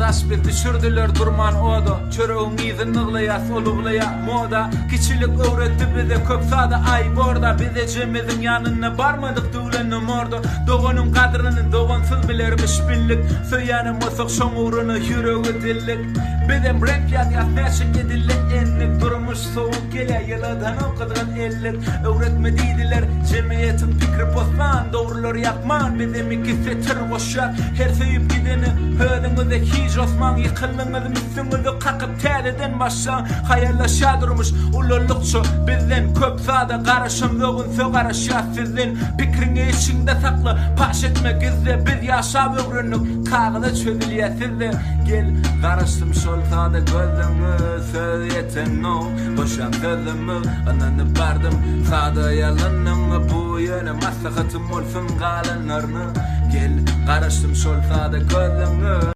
Kardaş bir düşürdüler durman oda. Çöreğimizin nıglayas uluglaya moda. Kiçilik öğretti bize köp sada ay borda. Bize cemizin yanına barmadık dövlenim orada. Doğanın kadrını doğansız bilermiş billik. Söyyanım osok şoğurunu yüreği dillik. Bizim rap yaz neşik edillik enlik. Durmuş soğuk gele yıladan o kadar ellik. Öğretmediydiler cemiyetin fikri posman. Doğrular yakman bizim ikisi tır boşak. Her seyip gideni hödüngüze hiç osman. Yıkıllığınızı müslüngüzü kakıp tədeden başlan. Hayallaşa durmuş ululukçu bizden. Köp sada karışım yoğun sö karışa sizin. Fikrini içinde saklı paş etme gizli. Biz yaşa ömrünlük kağıda çözülüyor sizde. Gel karıştım şol sada gözümü. Söz yeten no boşan sözümü. Ananı bardım sada yalanımı. Bu yöne maslahatım olsun kalanlarını. Gel karıştım şol sada gözümü.